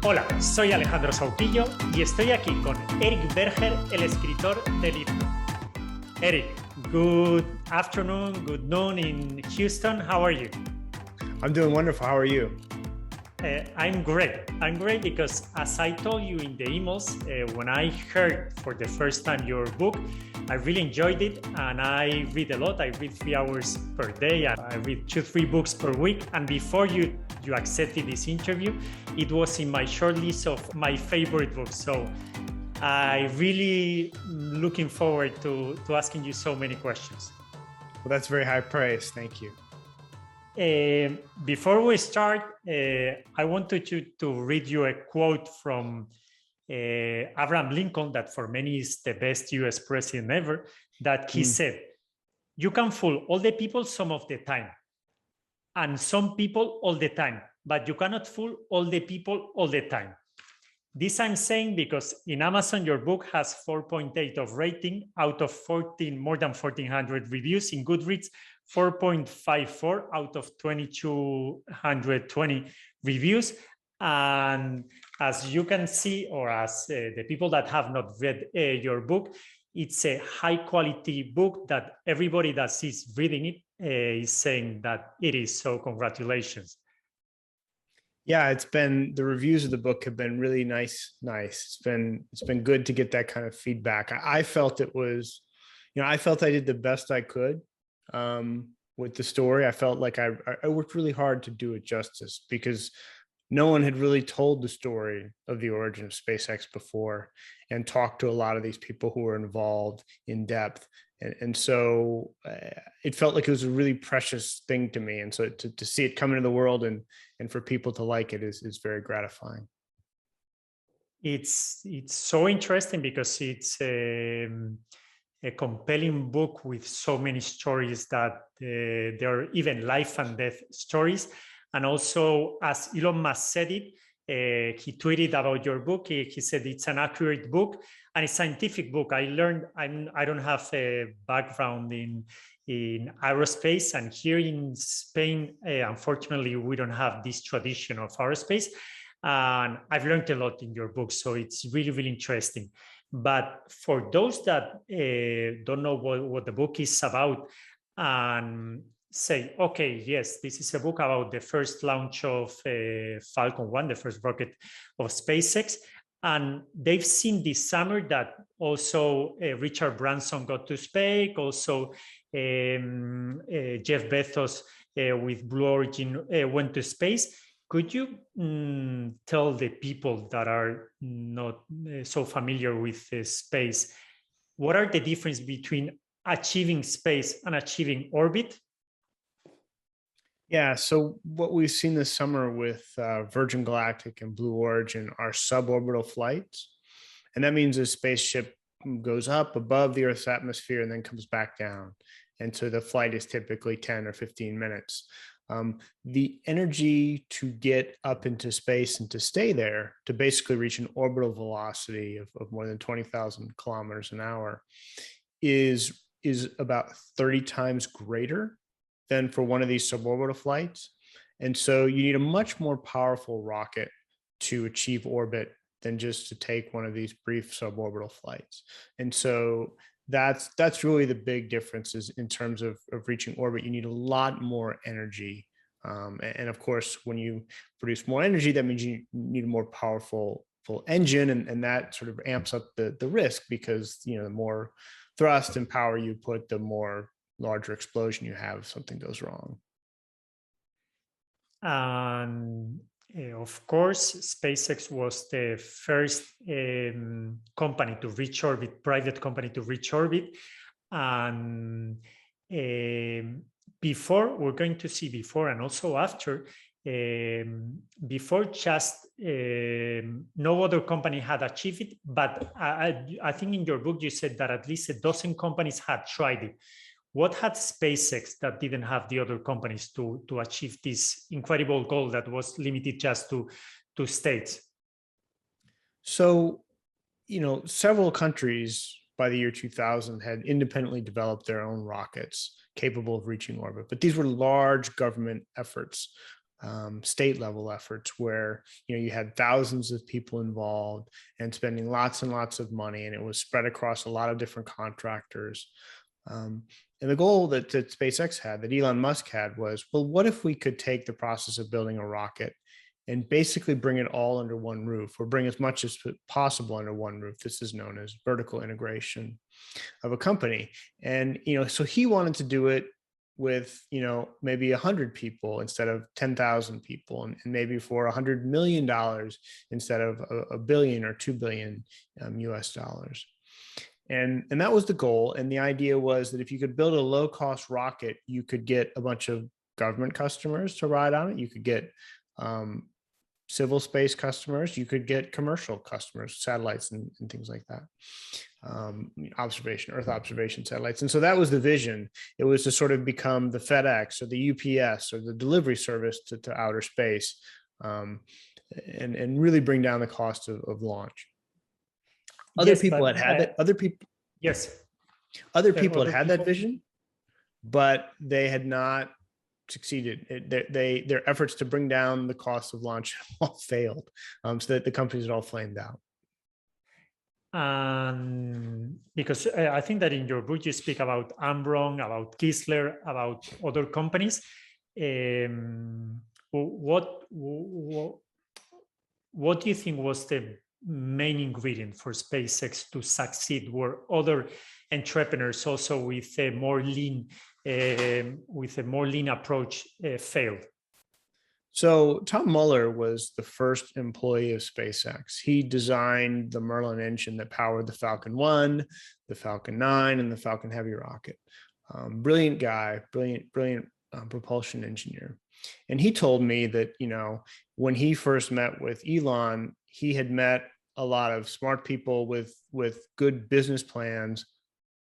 Hola, soy Alejandro Sauquillo y estoy aquí con Eric Berger, el escritor de Liftoff. Eric, good afternoon, good noon in Houston. How are you? I'm doing wonderful. How are you? I'm great. I'm great because, as I told you in the emails, when I heard for the first time your book, I really enjoyed it, and I read a lot. I read 3 hours per day. I read 2-3 books per week. And before you accepted this interview, it was in my short list of my favorite books. So I really looking forward to asking you so many questions. Well, that's very high praise. Thank you. Before we start, I wanted to read you a quote from Abraham Lincoln, that for many is the best US president ever, that he said, "You can fool all the people some of the time, and some people all the time, but you cannot fool all the people all the time." This I'm saying because in Amazon, your book has 4.8 of rating out of more than 1,400 reviews. In Goodreads, 4.54 out of 2,220 reviews. And as you can see, or as the people that have not read your book, it's a high quality book that everybody that is reading it is saying that it is. So congratulations. Yeah, the reviews of the book have been really nice. It's been good to get that kind of feedback. I felt it was, I felt I did the best I could with the story. I felt like I worked really hard to do it justice, because no one had really told the story of the origin of SpaceX before and talked to a lot of these people who were involved in depth. And so it felt like it was a really precious thing to me. And so to see it come into the world and for people to like it is very gratifying. It's so interesting because it's a compelling book with so many stories that there are even life and death stories. And also, as Elon Musk said it, he tweeted about your book. He said it's an accurate book and a scientific book. I learned I don't have a background in aerospace, and here in Spain, unfortunately, we don't have this tradition of aerospace. And I've learned a lot in your book, so it's really, really interesting. But for those that don't know what the book is about, and say, okay, yes, this is a book about the first launch of Falcon 1, the first rocket of SpaceX. And they've seen this summer that also Richard Branson got to space, also Jeff Bezos with Blue Origin went to space. Could you tell the people that are not so familiar with space, what are the difference between achieving space and achieving orbit? Yeah, so what we've seen this summer with Virgin Galactic and Blue Origin are suborbital flights. And that means a spaceship goes up above the Earth's atmosphere and then comes back down. And so the flight is typically 10 or 15 minutes. The energy to get up into space and to stay there, to basically reach an orbital velocity of more than 20,000 kilometers an hour, is about 30 times greater than for one of these suborbital flights. And so you need a much more powerful rocket to achieve orbit than just to take one of these brief suborbital flights. And so that's really the big differences in terms of reaching orbit. You need a lot more energy. And of course, when you produce more energy, that means you need a more powerful engine, and that sort of amps up the risk, because the more thrust and power you put, the more larger explosion you have if something goes wrong. Of course, SpaceX was the first company to reach orbit, private company to reach orbit. And before, we're going to see before and also after, before just no other company had achieved it. But I think in your book, you said that at least a dozen companies had tried it. What had SpaceX that didn't have the other companies to achieve this incredible goal that was limited just to states? So, several countries by the year 2000 had independently developed their own rockets capable of reaching orbit, but these were large government efforts. state level efforts where, you had thousands of people involved and spending lots and lots of money, and it was spread across a lot of different contractors. And the goal that SpaceX had, that Elon Musk had, was, well, what if we could take the process of building a rocket and basically bring it all under one roof, or bring as much as possible under one roof? This is known as vertical integration of a company. And, so he wanted to do it with, maybe 100 people instead of 10,000 people, and maybe for $100 million instead of a billion or 2 billion US dollars. And that was the goal. And the idea was that if you could build a low cost rocket, you could get a bunch of government customers to ride on it. You could get civil space customers. You could get commercial customers, satellites and things like that. Earth observation satellites. And so that was the vision. It was to sort of become the FedEx or the UPS or the delivery service to outer space, and really bring down the cost of launch. Other people had that. Other people had had that vision, but they had not succeeded. Their efforts to bring down the cost of launch all failed, so that the companies had all flamed out. Because I think that in your book you speak about Amron, about Kistler, about other companies. What do you think was the main ingredient for SpaceX to succeed, where other entrepreneurs also with a more lean approach failed? So Tom Mueller was the first employee of SpaceX. He designed the Merlin engine that powered the Falcon 1, the Falcon 9, and the Falcon Heavy rocket. Brilliant guy, brilliant propulsion engineer. And he told me that, when he first met with Elon, he had met a lot of smart people with good business plans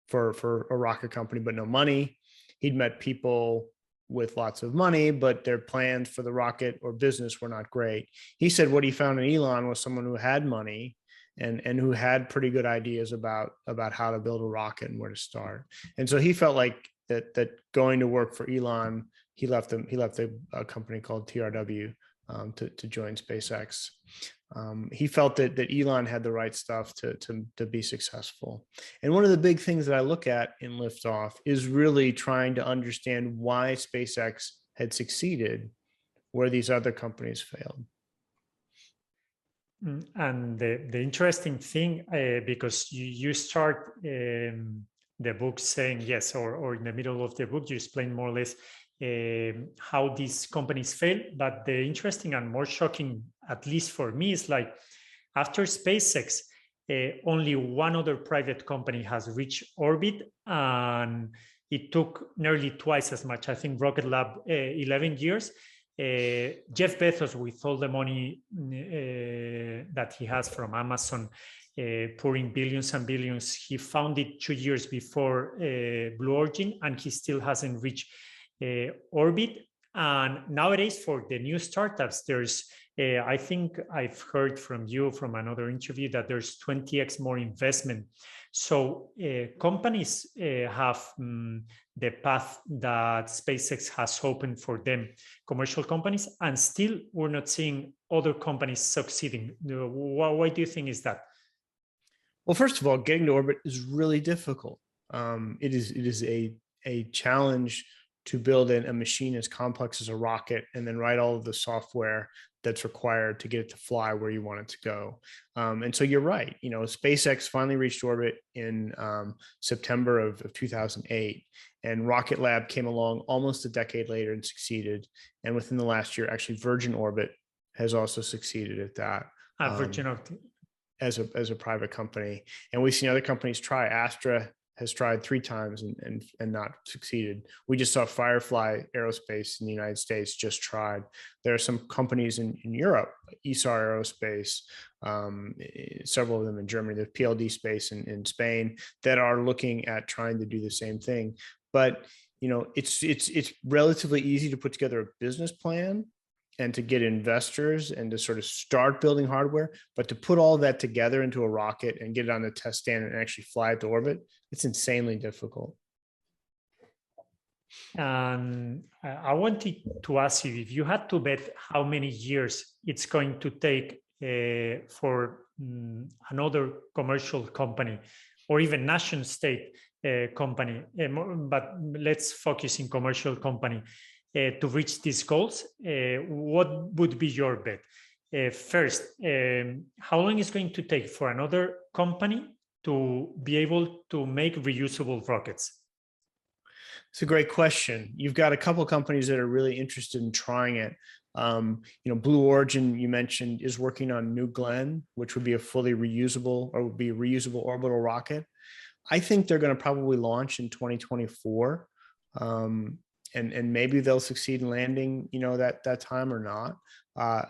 for a rocket company, but no money. He'd met people with lots of money, but their plans for the rocket or business were not great. He said what he found in Elon was someone who had money and who had pretty good ideas about how to build a rocket and where to start. And so he felt like that going to work for Elon, he left a company called TRW to join SpaceX. He felt that Elon had the right stuff to be successful. And one of the big things that I look at in Liftoff is really trying to understand why SpaceX had succeeded where these other companies failed. And the interesting thing, because you start the book saying, yes, or in the middle of the book, you explain more or less how these companies fail. But the interesting and more shocking, at least for me, is like after SpaceX, only one other private company has reached orbit, and it took nearly twice as much. I think Rocket Lab 11 years. Jeff Bezos, with all the money that he has from Amazon, pouring billions and billions, he found it 2 years before Blue Origin, and he still hasn't reached orbit. And nowadays, for the new startups, there's I think I've heard from you from another interview that there's 20x more investment. So companies have the path that SpaceX has opened for them, commercial companies, and still we're not seeing other companies succeeding. Why do you think is that? Well, first of all, getting to orbit is really difficult. It is a challenge to build a machine as complex as a rocket and then write all of the software that's required to get it to fly where you want it to go. And so you're right. SpaceX finally reached orbit in September of 2008, and Rocket Lab came along almost a decade later and succeeded. And within the last year, actually, Virgin Orbit has also succeeded at that. Virgin Orbit. As a private company. And we've seen other companies try. Astra has tried 3 times and not succeeded. We just saw Firefly Aerospace in the United States just tried. There are some companies in Europe, ESAR Aerospace, several of them in Germany, the PLD Space in Spain, that are looking at trying to do the same thing. But it's relatively easy to put together a business plan and to get investors and to sort of start building hardware, but to put all that together into a rocket and get it on the test stand and actually fly it to orbit, it's insanely difficult. And I wanted to ask you if you had to bet how many years it's going to take for another commercial company or even nation state company, but let's focus in commercial company to reach these goals, what would be your bet? First, how long is going to take for another company to be able to make reusable rockets? It's a great question. You've got a couple of companies that are really interested in trying it. Blue Origin, you mentioned, is working on New Glenn, which would be a fully reusable or would be a reusable orbital rocket. I think they're going to probably launch in 2024. And maybe they'll succeed in landing, that time or not.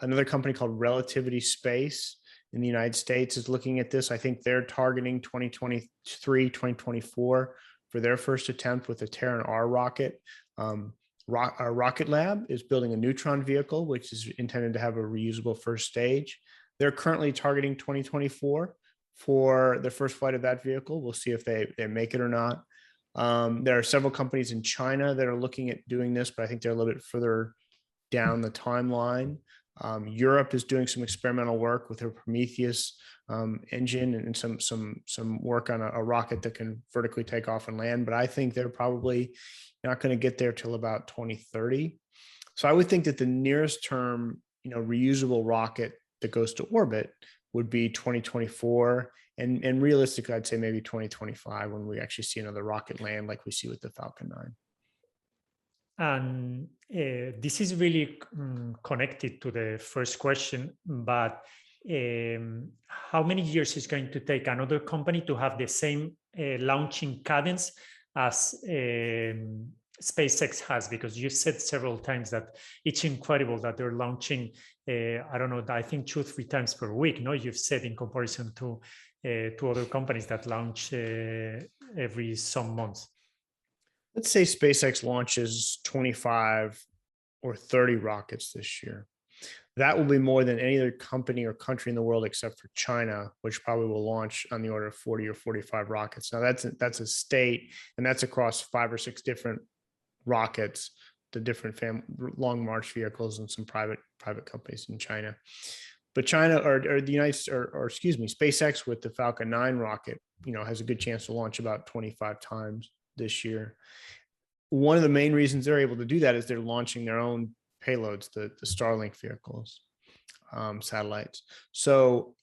Another company called Relativity Space in the United States is looking at this. I think they're targeting 2023, 2024 for their first attempt with a Terran R rocket. Our Rocket Lab is building a neutron vehicle, which is intended to have a reusable first stage. They're currently targeting 2024 for the first flight of that vehicle. We'll see if they make it or not. There are several companies in China that are looking at doing this, but I think they're a little bit further down the timeline. Europe is doing some experimental work with their Prometheus engine and some work on a rocket that can vertically take off and land. But I think they're probably not going to get there till about 2030. So I would think that the nearest term, reusable rocket that goes to orbit would be 2024. And realistically, I'd say maybe 2025 when we actually see another rocket land like we see with the Falcon 9. And this is really connected to the first question, but how many years is going to take another company to have the same launching cadence as SpaceX has? Because you said several times that it's incredible that they're launching, I don't know, I think 2-3 times per week. No, you've said in comparison to other companies that launch every some months. Let's say SpaceX launches 25 or 30 rockets this year. That will be more than any other company or country in the world except for China, which probably will launch on the order of 40 or 45 rockets. Now that's a state, and that's across 5 or 6 different rockets, the different long march vehicles and some private companies in China. But China or the United States, or excuse me, SpaceX with the Falcon 9 rocket, has a good chance to launch about 25 times this year. One of the main reasons they're able to do that is they're launching their own payloads, the Starlink vehicles, satellites. So,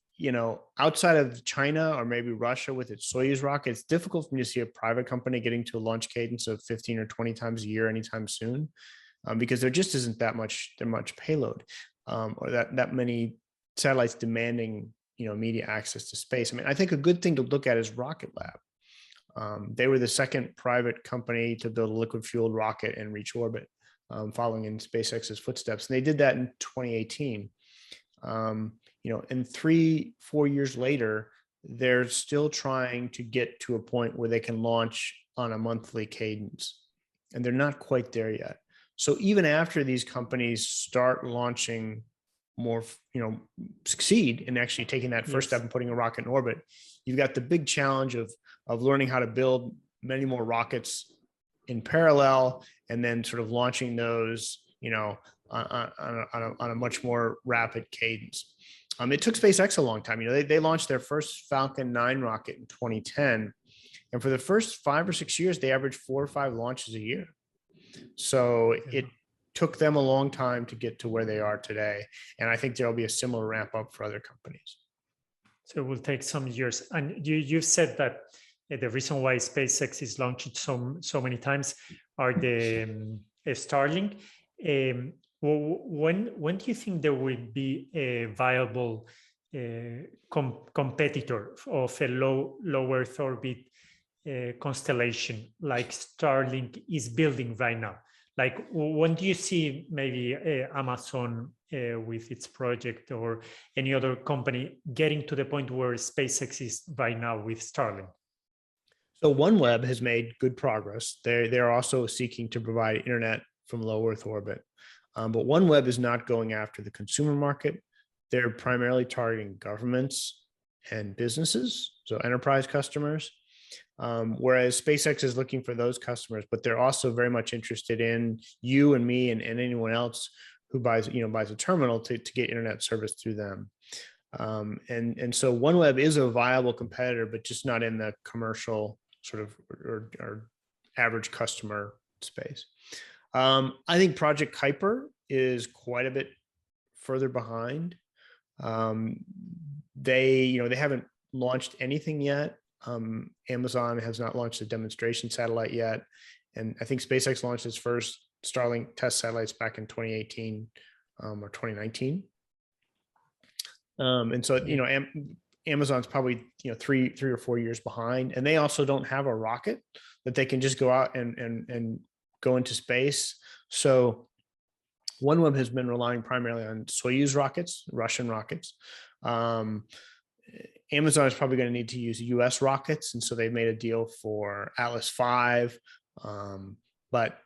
outside of China or maybe Russia with its Soyuz rocket, it's difficult for me to see a private company getting to a launch cadence of 15 or 20 times a year anytime soon, because there just isn't that much payload or that many satellites demanding, immediate access to space. I mean, I think a good thing to look at is Rocket Lab. They were the second private company to build a liquid fueled rocket and reach orbit, following in SpaceX's footsteps. And they did that in 2018. And 3-4 years later, they're still trying to get to a point where they can launch on a monthly cadence. And they're not quite there yet. So even after these companies start launching more, succeed in actually taking that first step and putting a rocket in orbit, you've got the big challenge of learning how to build many more rockets in parallel and then sort of launching those, on a much more rapid cadence. It took SpaceX a long time. They launched their first Falcon 9 rocket in 2010. And for the first 5 or 6 years, they averaged 4 or 5 launches a year. So it took them a long time to get to where they are today. And I think there'll be a similar ramp up for other companies. So it will take some years. And you've said that the reason why SpaceX is launching so many times are the Starlink. When do you think there will be a viable competitor of a low Earth orbit constellation like Starlink is building right now? Like, when do you see maybe Amazon with its project or any other company getting to the point where SpaceX is right now with Starlink? So OneWeb has made good progress. They're also seeking to provide internet from low Earth orbit. But OneWeb is not going after the consumer market. They're primarily targeting governments and businesses, so enterprise customers. Whereas SpaceX is looking for those customers, but they're also very much interested in you and me and anyone else who buys a terminal to get internet service through them. And so OneWeb is a viable competitor, but just not in the commercial sort of or average customer space. I think Project Kuiper is quite a bit further behind. They haven't launched anything yet. Amazon has not launched a demonstration satellite yet. And I think SpaceX launched its first Starlink test satellites back in 2018 or 2019. And so, Amazon's probably, 3 or 4 years behind, and they also don't have a rocket that they can just go out and go into space. So OneWeb has been relying primarily on Soyuz rockets, Russian rockets. Amazon is probably going to need to use US rockets. And so they've made a deal for Atlas V. But,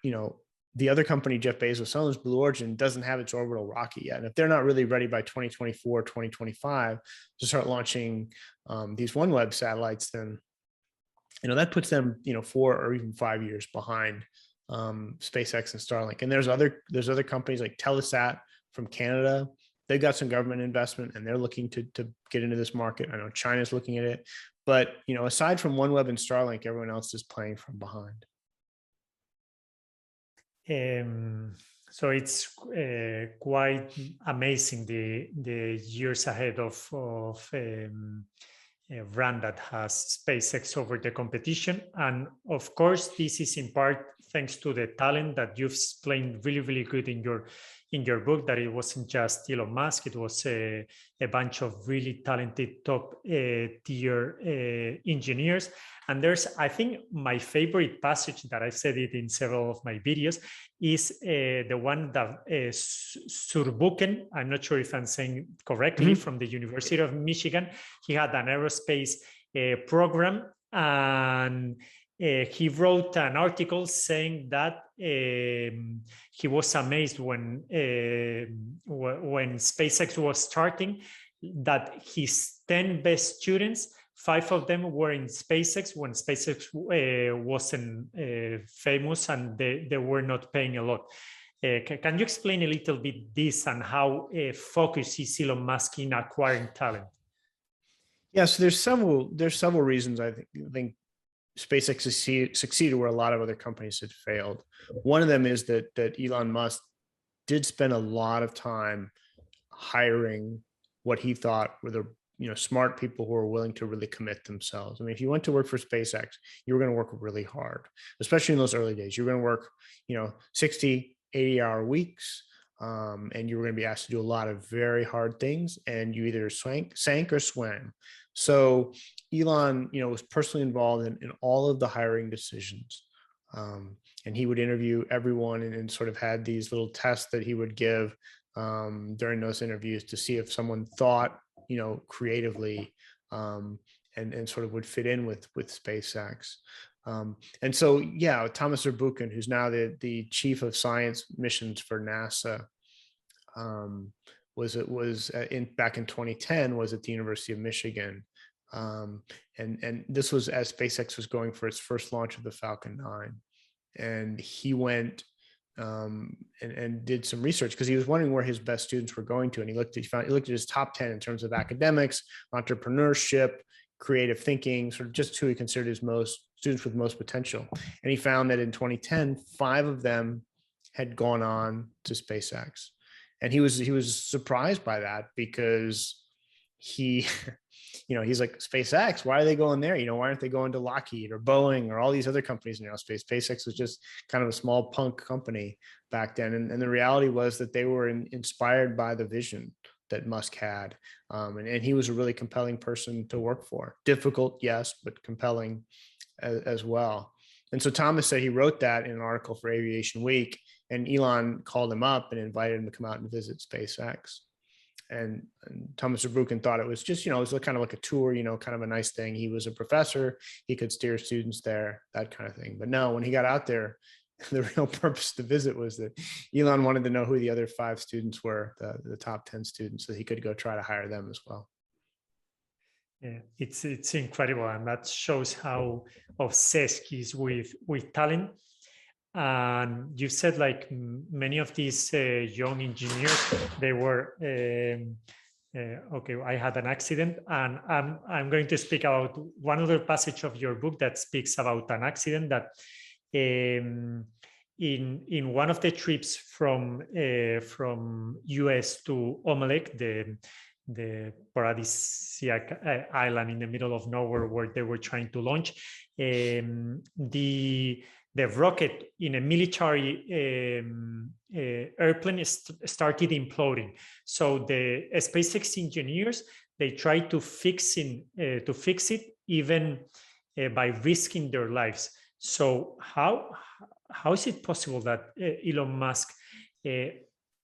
the other company, Jeff Bezos owns, Blue Origin, doesn't have its orbital rocket yet. And if they're not really ready by 2024, 2025 to start launching these OneWeb satellites, then, that puts them, 4 or even 5 years behind SpaceX and Starlink. And there's other companies like Telesat from Canada. They've got some government investment and they're looking to get into this market. I know China's looking at it, but aside from OneWeb and Starlink, everyone else is playing from behind. So it's quite amazing the years ahead of a run that has SpaceX over the competition. And of course, this is in part thanks to the talent that you've explained really, really good in your book, that it wasn't just Elon Musk, it was a bunch of really talented top tier engineers. And there's, I think, my favorite passage that I've said it in several of my videos is the one that Surbuchen, I'm not sure if I'm saying correctly, from the University of Michigan. He had an aerospace program, and he wrote an article saying that he was amazed when SpaceX was starting, that his 10 best students, 5 of them were in SpaceX when SpaceX wasn't famous and they were not paying a lot. Can you explain a little bit this and how focused is Elon Musk in acquiring talent? Yeah, so there's several reasons I think SpaceX succeeded where a lot of other companies had failed. One of them is that Elon Musk did spend a lot of time hiring what he thought were the smart people who are willing to really commit themselves. I mean, if you went to work for SpaceX, you were going to work really hard, especially in those early days. You're going to work, 60, 80-hour weeks, and you were going to be asked to do a lot of very hard things, and you either sank or swam. So Elon, was personally involved in all of the hiring decisions. And he would interview everyone and sort of had these little tests that he would give during those interviews to see if someone thought, creatively, and sort of would fit in with SpaceX. And so, yeah, Thomas Zurbuchen, who's now the chief of science missions for NASA, back in 2010 was at the University of Michigan. And this was as SpaceX was going for its first launch of the Falcon 9. And he went and did some research because he was wondering where his best students were going to. And he looked at his top 10 in terms of academics, entrepreneurship, creative thinking, sort of just who he considered his students with most potential. And he found that in 2010, 5 of them had gone on to SpaceX. And he was surprised by that because he's like, SpaceX, why are they going there? Why aren't they going to Lockheed or Boeing or all these other companies in aerospace? SpaceX was just kind of a small punk company back then. And the reality was that they were inspired by the vision that Musk had. And he was a really compelling person to work for. Difficult, yes, but compelling as well. And so Thomas said he wrote that in an article for Aviation Week, and Elon called him up and invited him to come out and visit SpaceX. And Thomas Zurbuchen thought it was just, it was kind of like a tour, kind of a nice thing. He was a professor. He could steer students there, that kind of thing. But no, when he got out there, the real purpose of the visit was that Elon wanted to know who the other 5 students were, the top 10 students, so he could go try to hire them as well. Yeah, it's incredible, and that shows how obsessed he is with talent. And you said like many of these young engineers, they were okay. I had an accident, and I'm going to speak about one other passage of your book that speaks about an accident that in one of the trips from US to Omelek, the paradisiac island in the middle of nowhere where they were trying to launch, the rocket in a military airplane started imploding. So the SpaceX engineers, they tried to fix it even by risking their lives. So how is it possible that Elon Musk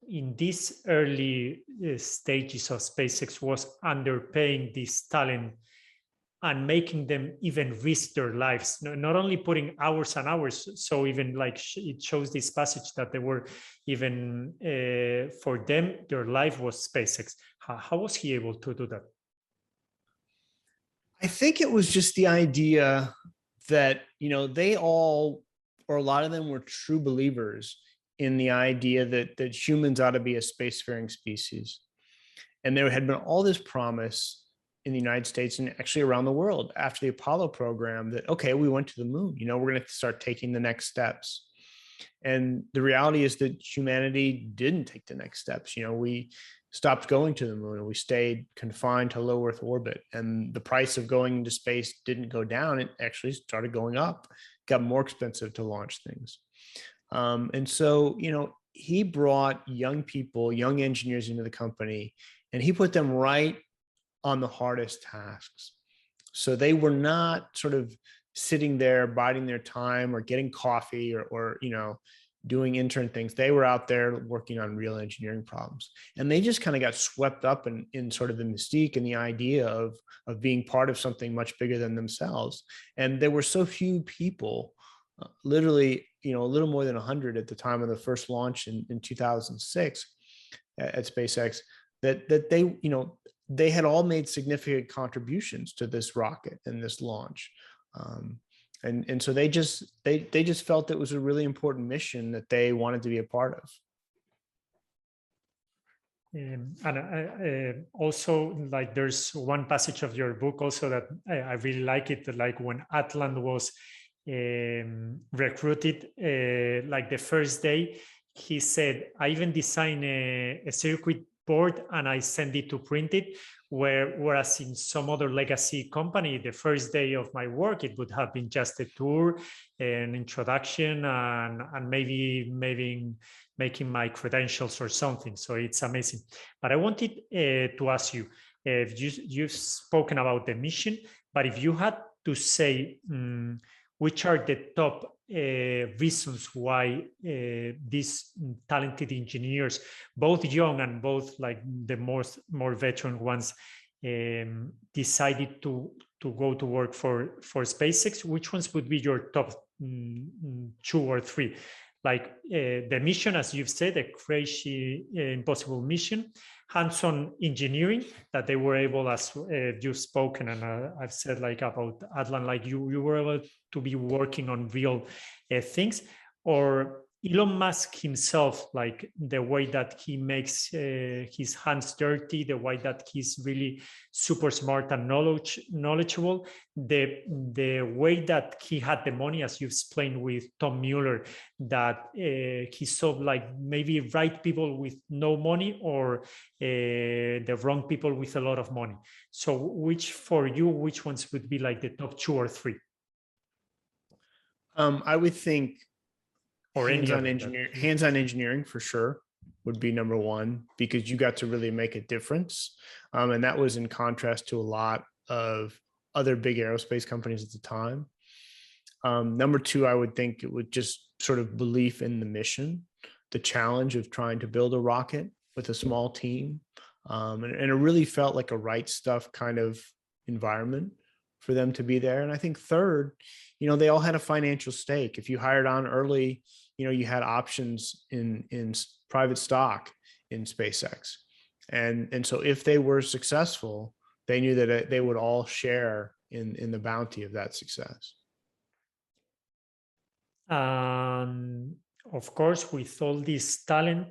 in these early stages of SpaceX was underpaying this talent and making them even risk their lives, not only putting hours and hours. So even like it shows this passage that they were even for them, their life was SpaceX. How was he able to do that? I think it was just the idea that, they all, or a lot of them, were true believers in the idea that humans ought to be a spacefaring species. And there had been all this promise in the United States and actually around the world after the Apollo program that, okay, we went to the moon, we're going to start taking the next steps. And the reality is that humanity didn't take the next steps. We stopped going to the moon and we stayed confined to low Earth orbit. And the price of going into space didn't go down. It actually started going up, got more expensive to launch things. And so, he brought young people, young engineers into the company, and he put them right on the hardest tasks. So they were not sort of sitting there biding their time or getting coffee or doing intern things. They were out there working on real engineering problems. And they just kind of got swept up in sort of the mystique and the idea of being part of something much bigger than themselves. And there were so few people, literally, a little more than 100 at the time of the first launch in 2006 at SpaceX, that they, they had all made significant contributions to this rocket and this launch. And so they just felt it was a really important mission that they wanted to be a part of. And also, like, there's one passage of your book also that I really like it, like when Atlan was recruited, like the first day, he said, I even designed a circuit board and I sent it to print it, whereas in some other legacy company, the first day of my work, it would have been just a tour, an introduction, and maybe making my credentials or something. So it's amazing. But I wanted to ask you, you've spoken about the mission, but if you had to say which are the top reasons why these talented engineers, both young and both like the more veteran ones, decided to go to work for SpaceX, which ones would be your top 2 or 3? Like the mission, as you've said, a crazy, impossible mission, hands-on engineering that they were able, as you've spoken, and I've said like about Atlan, like you were able to be working on real things, or Elon Musk himself, like the way that he makes his hands dirty, the way that he's really super smart and knowledgeable, the way that he had the money, as you explained with Tom Mueller, that he saw like maybe right people with no money or the wrong people with a lot of money. So which ones would be like the top 2 or 3? I would think or hands-on engineering for sure would be number 1, because you got to really make a difference. And that was in contrast to a lot of other big aerospace companies at the time. Number 2, I would think it would just sort of belief in the mission, the challenge of trying to build a rocket with a small team. And it really felt like a right stuff kind of environment for them to be there. And I think 3rd, they all had a financial stake. If you hired on early, you had options in private stock in SpaceX. And so if they were successful, they knew that they would all share in the bounty of that success. Of course, with all this talent,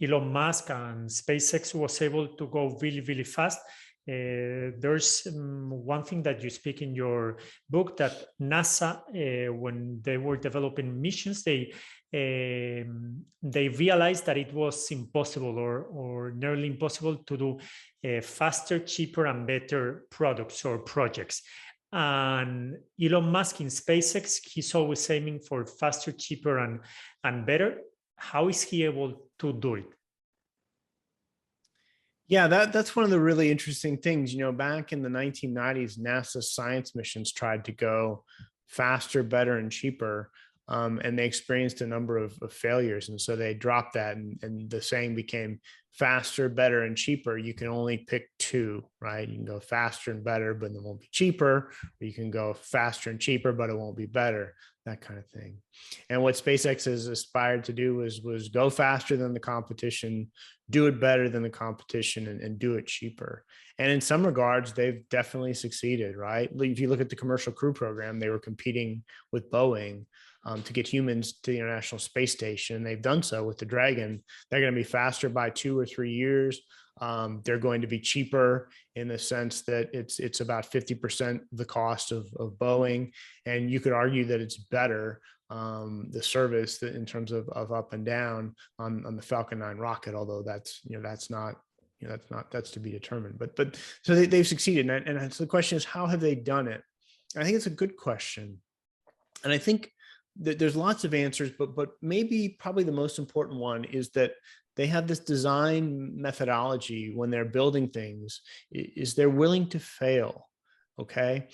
Elon Musk and SpaceX was able to go really, really fast. There's one thing that you speak in your book, that NASA, when they were developing missions, they realized that it was impossible or nearly impossible to do faster, cheaper, and better products or projects. And Elon Musk in SpaceX, he's always aiming for faster, cheaper, and better. How is he able to do it? Yeah, that's one of the really interesting things. You know, back in the 1990s, NASA science missions tried to go faster, better, and cheaper. And they experienced a number of failures. And so they dropped that, and the saying became faster, better, and cheaper. You can only pick two, right? You can go faster and better, but it won't be cheaper. Or you can go faster and cheaper, but it won't be better, that kind of thing. And what SpaceX has aspired to do was go faster than the competition, do it better than the competition, and do it cheaper. And in some regards, they've definitely succeeded, right? If you look at the Commercial Crew Program, they were competing with Boeing to get humans to the International Space Station. They've done so with the Dragon. They're going to be faster by 2 or 3 years. They're going to be cheaper in the sense that it's about 50% the cost of Boeing. And you could argue that it's better, the service in terms of up and down on the Falcon 9 rocket, although that's to be determined. But so they've succeeded. And so the question is, how have they done it? I think it's a good question. And I think there's lots of answers, but probably the most important one is that they have this design methodology when they're building things, is they're willing to fail. Okay.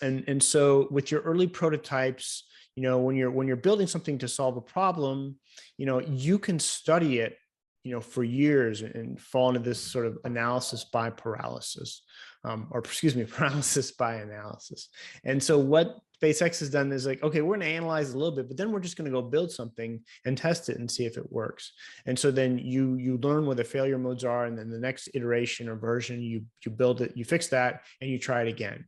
And so with your early prototypes, you know, when you're building something to solve a problem, you know, you can study it, you know, for years and fall into this sort of analysis by paralysis, paralysis by analysis. And so what SpaceX has done is like, okay, we're going to analyze it a little bit, but then we're just going to go build something and test it and see if it works. And so then you learn where the failure modes are, and then the next iteration or version, you build it, you fix that, and you try it again.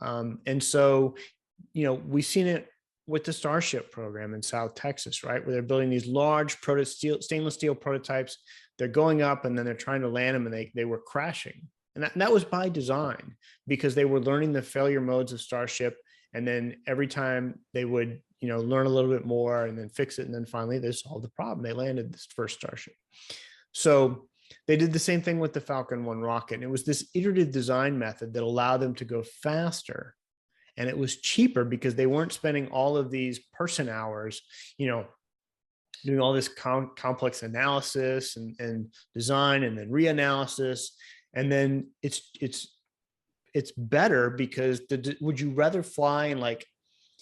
And so, you know, we've seen it with the Starship program in South Texas, right? Where they're building these large stainless steel prototypes. They're going up and then they're trying to land them, and they were crashing. And that was by design, because they were learning the failure modes of Starship. And then every time they would, you know, learn a little bit more and then fix it. And then finally they solved the problem. They landed this first Starship. So they did the same thing with the Falcon 1 rocket. And it was this iterative design method that allowed them to go faster. And it was cheaper because they weren't spending all of these person hours, you know, doing all this complex analysis and design and then reanalysis. And then it's better because would you rather fly in like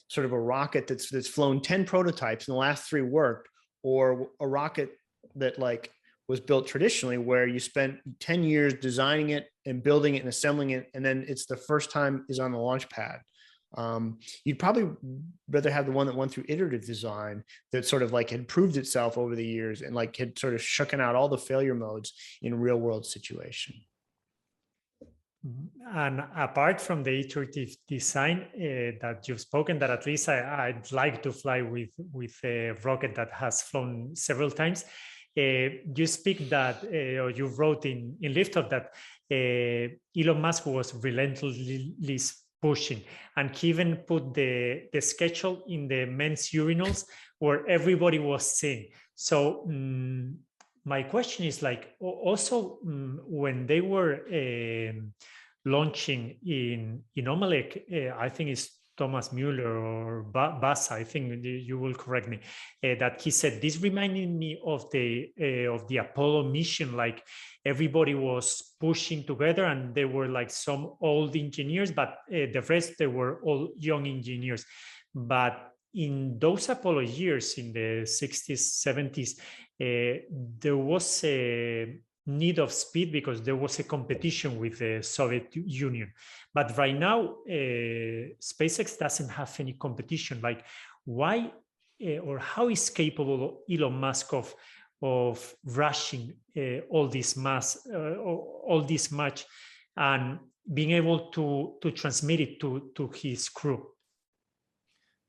sort of a rocket that's flown 10 prototypes and the last 3 worked, or a rocket that like was built traditionally where you spent 10 years designing it and building it and assembling it, and then it's the first time is on the launch pad? You'd probably rather have the one that went through iterative design, that sort of like had proved itself over the years and like had sort of shucking out all the failure modes in real world situation. And apart from the iterative design that you've spoken, that at least I'd like to fly with a rocket that has flown several times. You speak that, or you wrote in Liftoff that Elon Musk was relentlessly pushing, and he even put the schedule in the men's urinals where everybody was seeing. So my question is like, also when they were launching in Omelek, I think it's Thomas Mueller or Buzza, I think you will correct me, that he said, this reminded me of the Apollo mission, like everybody was pushing together and they were like some old engineers, but the rest, they were all young engineers. But in those Apollo years, in the 60s, 70s, there was a need of speed because there was a competition with the Soviet Union. But right now, SpaceX doesn't have any competition. Like, why or how is capable Elon Musk of rushing all this much and being able to transmit it to his crew.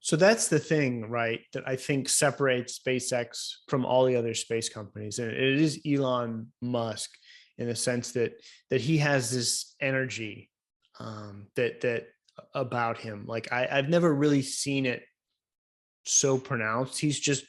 So that's the thing, right, that I think separates SpaceX from all the other space companies. And it is Elon Musk in the sense that he has this energy that about him. Like I've never really seen it so pronounced. He's just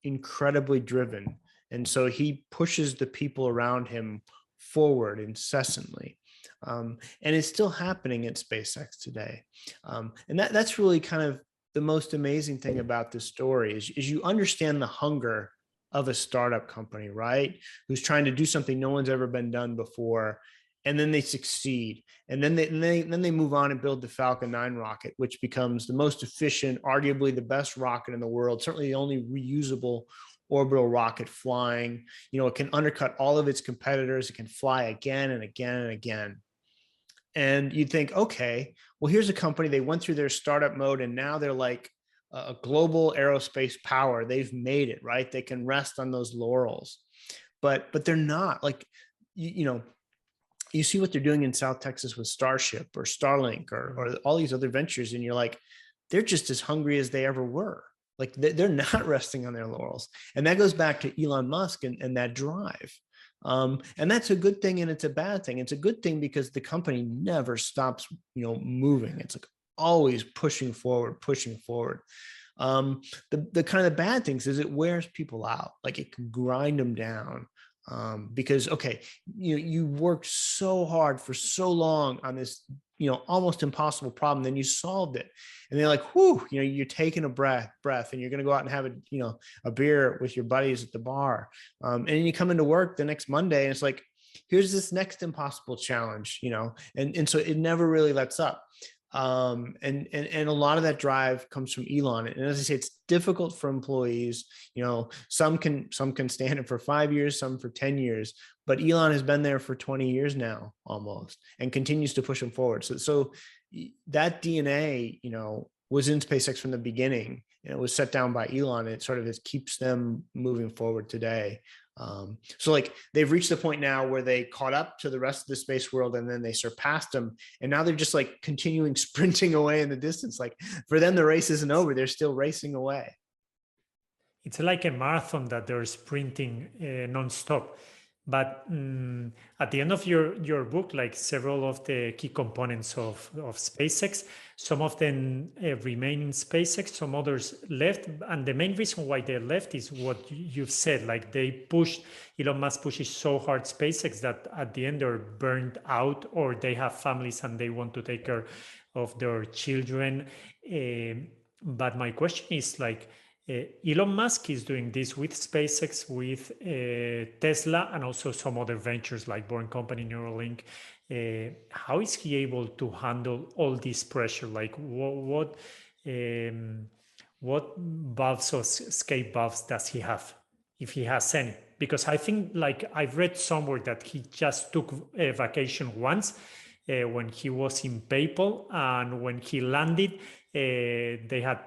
incredibly driven. And so he pushes the people around him forward incessantly. And it's still happening at SpaceX today. And that's really kind of the most amazing thing about this story is you understand the hunger of a startup company, right? Who's trying to do something no one's ever been done before, and then they succeed, and then they move on and build the Falcon 9 rocket, which becomes the most efficient, arguably the best rocket in the world, certainly the only reusable orbital rocket flying. It can undercut all of its competitors. It can fly again and again and again. And you'd think, okay, well, here's a company, they went through their startup mode and now they're like a global aerospace power. They've made it, right? They can rest on those laurels, but they're not. Like, you see what they're doing in South Texas with Starship or Starlink or all these other ventures, and you're like, they're just as hungry as they ever were. Like they're not resting on their laurels. And that goes back to Elon Musk and that drive. And that's a good thing, and it's a bad thing. It's a good thing because the company never stops, moving. It's like always pushing forward. The kind of the bad things is it wears people out. Like it can grind them down. Because, okay, you worked so hard for so long on this, almost impossible problem, then you solved it. And they're like, whew, you're taking a breath and you're going to go out and have a beer with your buddies at the bar. And you come into work the next Monday and it's like, here's this next impossible challenge, and so it never really lets up. And a lot of that drive comes from Elon. And as I say, it's difficult for employees. Some can stand it for 5 years, some for 10 years, but Elon has been there for 20 years now almost and continues to push them forward. So that DNA, was in SpaceX from the beginning, and it was set down by Elon, and it sort of keeps them moving forward today. So like they've reached the point now where they caught up to the rest of the space world, and then they surpassed them, and now they're just like continuing sprinting away in the distance. Like for them, the race isn't over. They're still racing away. It's like a marathon that they're sprinting nonstop. But at the end of your book, like several of the key components of SpaceX, some of them remain in SpaceX, some others left. And the main reason why they left is what you've said, like Elon Musk pushes so hard SpaceX that at the end they're burned out, or they have families and they want to take care of their children. But my question is like, Elon Musk is doing this with SpaceX, with Tesla, and also some other ventures like Boring Company, Neuralink. How is he able to handle all this pressure? Like what valves or escape valves does he have, if he has any? Because I think, like I've read somewhere that he just took a vacation once when he was in PayPal, and when he landed, they had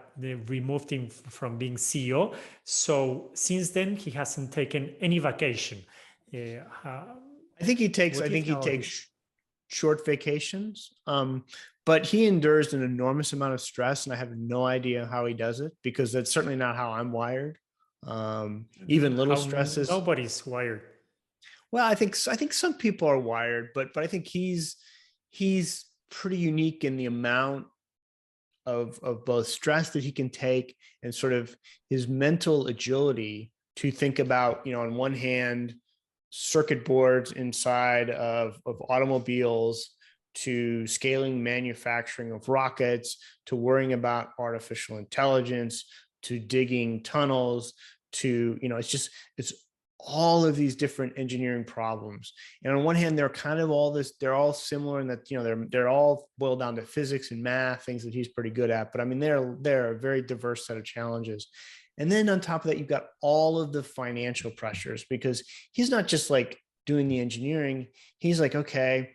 removed him from being CEO. So since then, he hasn't taken any vacation. I think he takes short vacations, but he endures an enormous amount of stress, and I have no idea how he does it, because that's certainly not how I'm wired. Even little stresses. Nobody's wired. Well, I think some people are wired, but I think he's pretty unique in the amount of both stress that he can take and sort of his mental agility to think about, on one hand, circuit boards inside of automobiles, to scaling manufacturing of rockets, to worrying about artificial intelligence, to digging tunnels, to, it's all of these different engineering problems. And on one hand, they're all similar in that, they're all boiled down to physics and math, things that he's pretty good at. But I mean, they're a very diverse set of challenges. And then on top of that, you've got all of the financial pressures, because he's not just like doing the engineering. He's like, okay,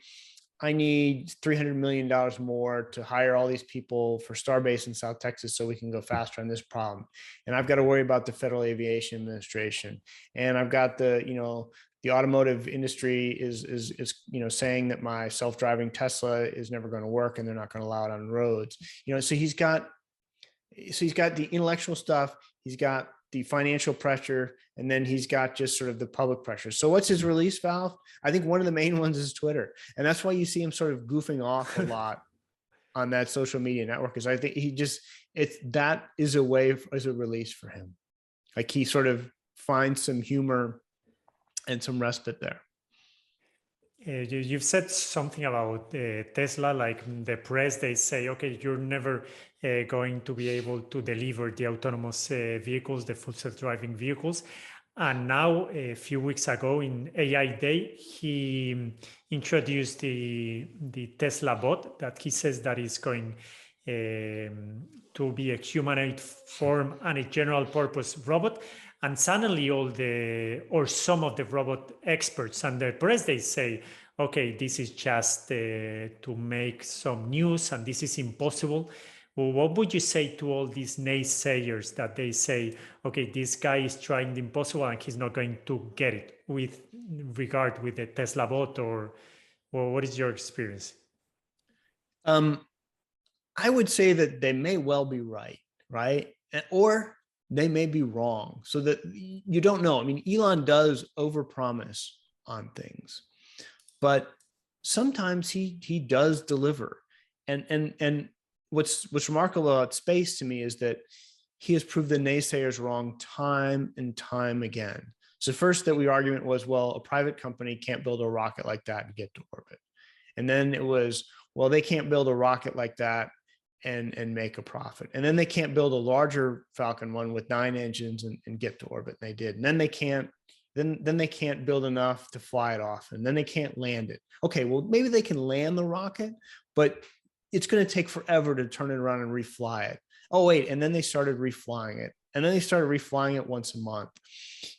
I need $300 million more to hire all these people for Starbase in South Texas so we can go faster on this problem. And I've got to worry about the Federal Aviation Administration. And I've got the, the automotive industry is saying that my self-driving Tesla is never going to work and they're not going to allow it on roads. So he's got the intellectual stuff, he's got the financial pressure, and then he's got just sort of the public pressure. So what's his release valve? I think one of the main ones is Twitter, and that's why you see him sort of goofing off a lot on that social media network. Is I think that is a way as a release for him. Like he sort of finds some humor and some respite there. You've said something about Tesla, like the press, they say, okay, you're never going to be able to deliver the autonomous vehicles, the full self-driving vehicles. And now, a few weeks ago in AI Day, he introduced the Teslabot that he says that is going to be a humanoid form and a general purpose robot. And suddenly some of the robot experts and the press, they say, okay, this is just to make some news and this is impossible. Well, what would you say to all these naysayers that they say, okay, this guy is trying the impossible and he's not going to get it, with regard with the Teslabot, or what is your experience? I would say that they may well be right? Or they may be wrong, so that you don't know. I mean, Elon does overpromise on things, but sometimes he does deliver. And what's remarkable about space to me is that he has proved the naysayers wrong time and time again. So first, that argument was, well, a private company can't build a rocket like that and get to orbit. And then it was, well, they can't build a rocket like that and make a profit. And then they can't build a larger Falcon 1 with 9 engines and get to orbit. And they did. And then they can't build enough to fly it off. And then they can't land it. Okay, well, maybe they can land the rocket, but it's going to take forever to turn it around and refly it. Oh, wait. And then they started reflying it. And then they started reflying it once a month.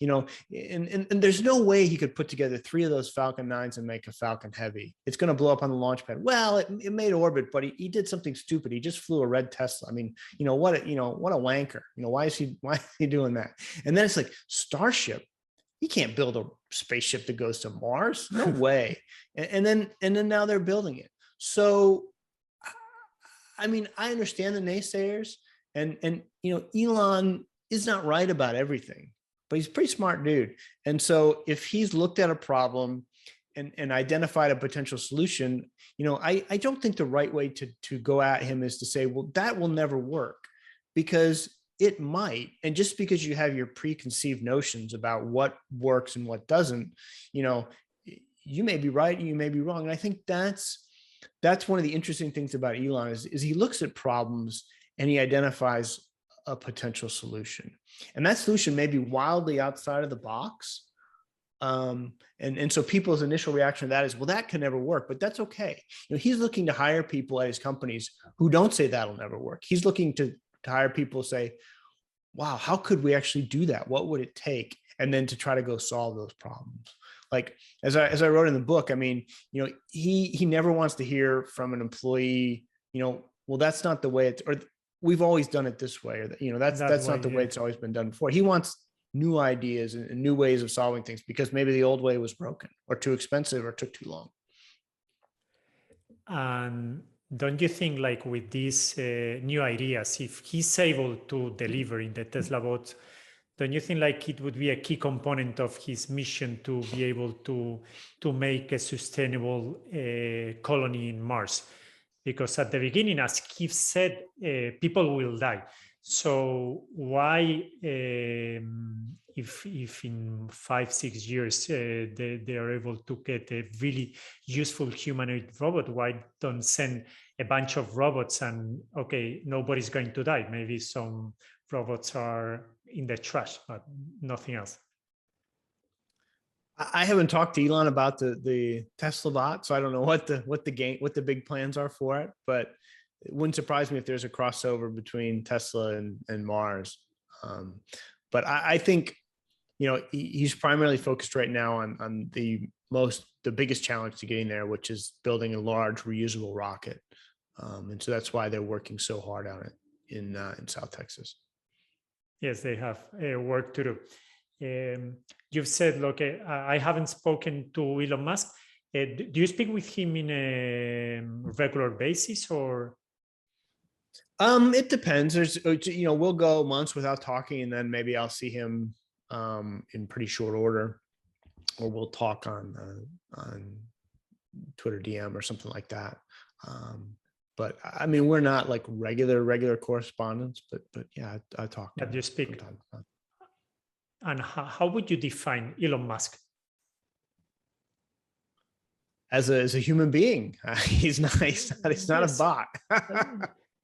And there's no way he could put together 3 of those Falcon 9s and make a Falcon Heavy. It's going to blow up on the launch pad. Well, it made orbit, but he did something stupid. He just flew a red Tesla. I mean, what a wanker. Why is he doing that? And then it's like Starship. He can't build a spaceship that goes to Mars. No way. And then now they're building it. So, I mean, I understand the naysayers, and Elon is not right about everything, but he's a pretty smart dude. And so if he's looked at a problem and identified a potential solution, I don't think the right way to go at him is to say, well, that will never work, because it might. And just because you have your preconceived notions about what works and what doesn't, you may be right and you may be wrong. And I think that's one of the interesting things about Elon is he looks at problems and he identifies a potential solution. And that solution may be wildly outside of the box. And so people's initial reaction to that is, well, that can never work, but that's okay. He's looking to hire people at his companies who don't say that'll never work. He's looking to hire people say, wow, how could we actually do that? What would it take? And then to try to go solve those problems. Like, as I wrote in the book, I mean, he never wants to hear from an employee, well, that's not the way it's, or we've always done it this way, or that's not the way it's always been done before. He wants new ideas and new ways of solving things, because maybe the old way was broken or too expensive or took too long. Don't you think, like, with these new ideas, if he's able to deliver in the Teslabot, don't you think like it would be a key component of his mission to be able to make a sustainable colony in Mars? Because at the beginning, as Keith said, people will die. So why, if in 5-6 years they are able to get a really useful humanoid robot, why don't send a bunch of robots and, okay, nobody's going to die? Maybe some robots are in the trash, but nothing else. I haven't talked to Elon about the Teslabot, so I don't know what the big plans are for it, but it wouldn't surprise me if there's a crossover between Tesla and Mars. But I think, he's primarily focused right now on the biggest challenge to getting there, which is building a large reusable rocket. And so that's why they're working so hard on it in South Texas. Yes, they have work to do. You've said, look, I haven't spoken to Elon Musk. Do you speak with him in a regular basis, or? It depends. There's, we'll go months without talking, and then maybe I'll see him in pretty short order, or we'll talk on Twitter DM or something like that. But I mean, we're not like regular correspondence, but yeah, I talk to him. You speak. And how would you define Elon Musk? As a human being, he's nice. He's not a bot.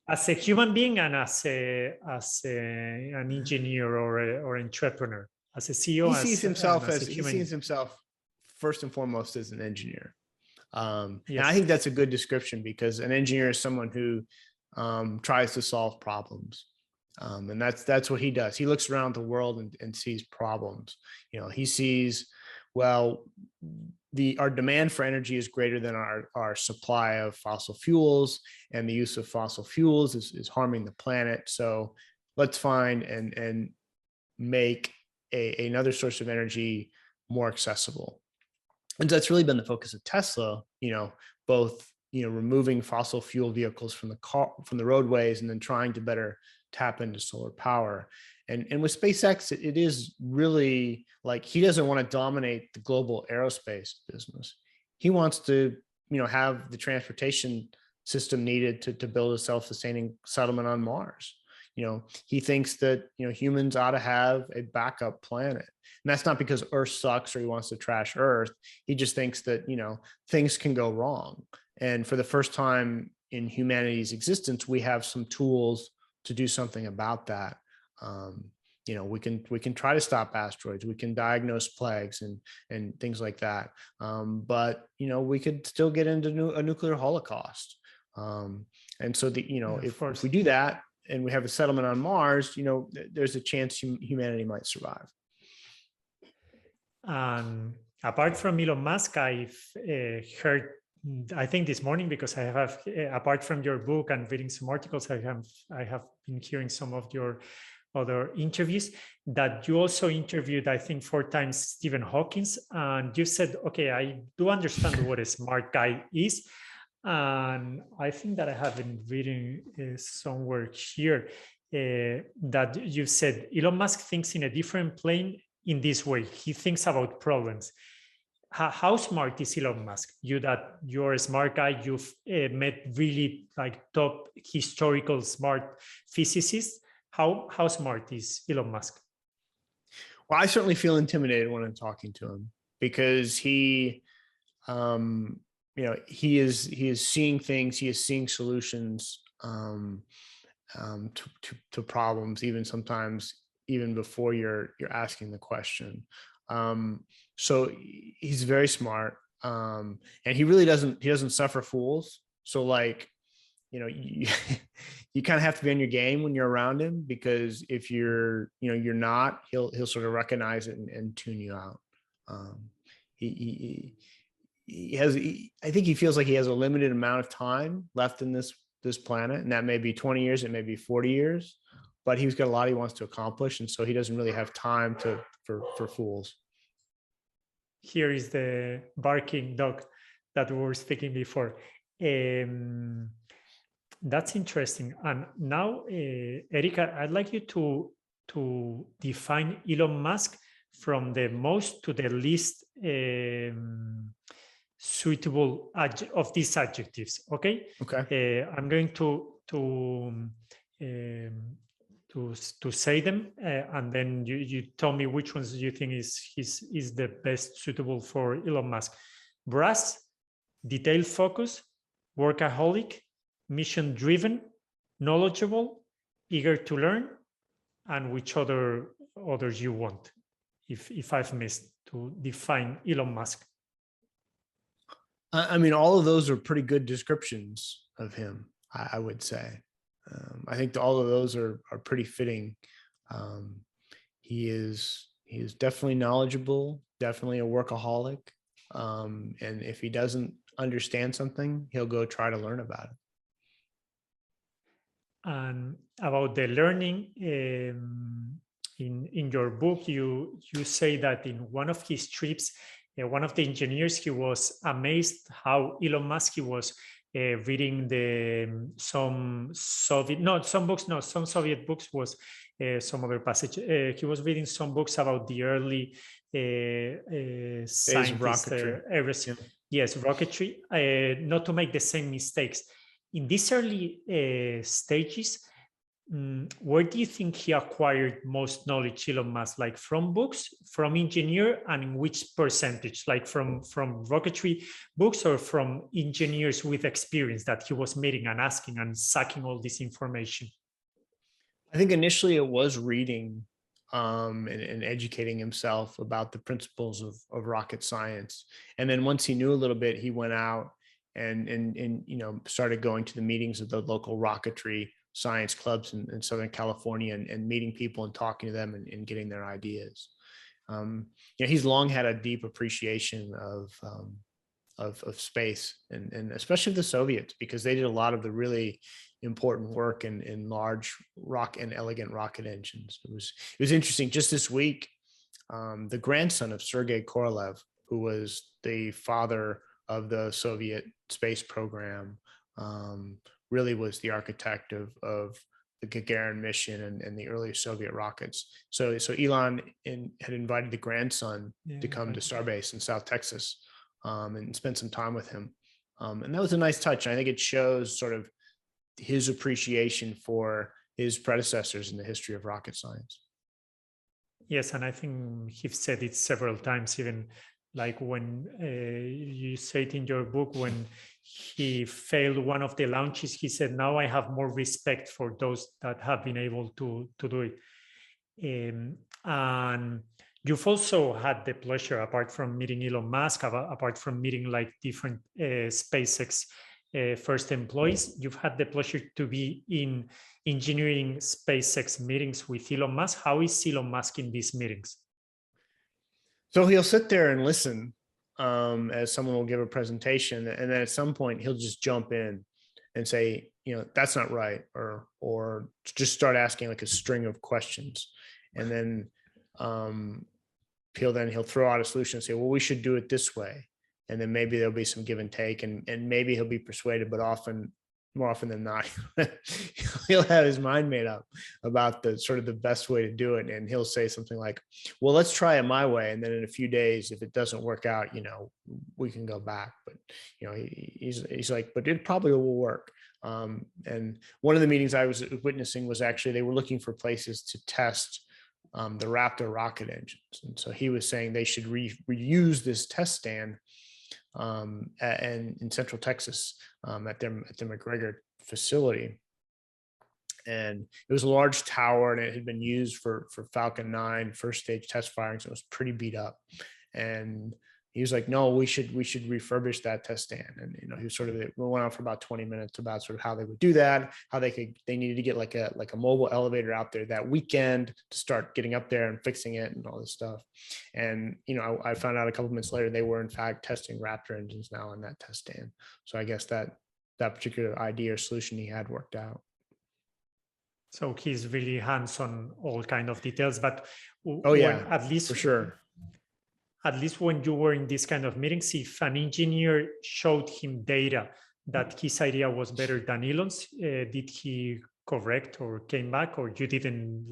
As a human being, and as an engineer or entrepreneur, as a CEO, he sees himself first and foremost as an engineer. And I think that's a good description, because an engineer is someone who tries to solve problems. And that's what he does. He looks around the world and sees problems. He sees, well, our demand for energy is greater than our supply of fossil fuels, and the use of fossil fuels is harming the planet. So let's find and make another source of energy more accessible. And that's really been the focus of Tesla, both, removing fossil fuel vehicles from the roadways, and then trying to better tap into solar power. And with SpaceX, it is really like, he doesn't want to dominate the global aerospace business. He wants to, have the transportation system needed to build a self-sustaining settlement on Mars. He thinks that, humans ought to have a backup planet. And that's not because Earth sucks or he wants to trash Earth. He just thinks that, things can go wrong. And for the first time in humanity's existence, we have some tools to do something about that. We can try to stop asteroids, we can diagnose plagues and things like that. But we could still get into a nuclear holocaust. And so if we do that and we have a settlement on Mars, there's a chance humanity might survive. Apart from Elon Musk, I've heard, I think this morning, because I have, apart from your book and reading some articles, I have been hearing some of your other interviews, that you also interviewed, I think, 4 times Stephen Hawking, and you said, okay, I do understand what a smart guy is. And I think that I have been reading somewhere here that you said Elon Musk thinks in a different plane in this way. He thinks about problems. How smart is Elon Musk? You're a smart guy. You've met really like top historical smart physicists. How smart is Elon Musk? Well, I certainly feel intimidated when I'm talking to him, because he is seeing things. He is seeing solutions to problems, even before you're asking the question. So he's very smart, and he really doesn't suffer fools. So like, you kind of have to be on your game when you're around him, because if you're not, he'll sort of recognize it and tune you out. I think he feels like he has a limited amount of time left in this planet, and that may be 20 years, it may be 40 years, but he's got a lot he wants to accomplish, and so he doesn't really have time for fools. Here is the barking dog that we were speaking before. That's interesting. And now, Erika, I'd like you to define Elon Musk from the most to the least suitable of these adjectives. Okay. Okay. I'm going to say them, and then you tell me which ones you think is the best suitable for Elon Musk. Brass, detail focus, workaholic, mission driven, knowledgeable, eager to learn, and which others you want, if I've missed to define Elon Musk. I mean, all of those are pretty good descriptions of him, I would say. I think all of those are pretty fitting. He is definitely knowledgeable, definitely a workaholic. And if he doesn't understand something, he'll go try to learn about it. And about the learning, in your book, you say that in one of his trips, one of the engineers, he was amazed how Elon Musk, he was reading some Soviet books, was some other passage. He was reading some books about the early scientists, rocketry. Yes, rocketry, not to make the same mistakes. In these early stages, where do you think he acquired most knowledge, Elon Musk? Like from books, from engineer, and in which percentage? Like from rocketry books, or from engineers with experience that he was meeting and asking and sucking all this information? I think initially it was reading and educating himself about the principles of rocket science. And then once he knew a little bit, he went out and started going to the meetings of the local rocketry science clubs in Southern California and meeting people and talking to them and getting their ideas. He's long had a deep appreciation of space and especially the Soviets, because they did a lot of the really important work in large elegant rocket engines. It was interesting. Just this week, the grandson of Sergei Korolev, who was the father of the Soviet space program, really was the architect of the Gagarin mission and the early Soviet rockets. So Elon had invited the grandson to come to Starbase in South Texas and spend some time with him. And that was a nice touch. And I think it shows sort of his appreciation for his predecessors in the history of rocket science. Yes, and I think he said it several times, even like when you say it in your book, when he failed one of the launches, he said, now I have more respect for those that have been able to do it. And you've also had the pleasure, apart from meeting Elon Musk, apart from meeting like different SpaceX first employees, you've had the pleasure to be in engineering SpaceX meetings with Elon Musk. How is Elon Musk in these meetings? So he'll sit there and listen as someone will give a presentation, and then at some point he'll just jump in and say, that's not right, or just start asking like a string of questions, and then he'll throw out a solution and say, well, we should do it this way, and then maybe there'll be some give and take, and maybe he'll be persuaded, but more often than not, he'll have his mind made up about the sort of the best way to do it. And he'll say something like, well, let's try it my way. And then in a few days, if it doesn't work out, we can go back. But, he's like, but it probably will work. And one of the meetings I was witnessing was actually, they were looking for places to test the Raptor rocket engines. And so he was saying they should reuse this test stand and in Central Texas at their McGregor facility. And it was a large tower, and it had been used for Falcon 9 first stage test firings. So it was pretty beat up. And he was like, no, we should refurbish that test stand. And he was sort of, it went on for about 20 minutes about sort of how they would do that, how they needed to get like a mobile elevator out there that weekend to start getting up there and fixing it and all this stuff. And I found out a couple minutes later they were in fact testing Raptor engines now on that test stand. So I guess that particular idea or solution he had worked out. So he's really hands on all kind of details. But at least for sure. At least when you were in this kind of meetings, if an engineer showed him data that his idea was better than Elon's, did he correct or came back, or you didn't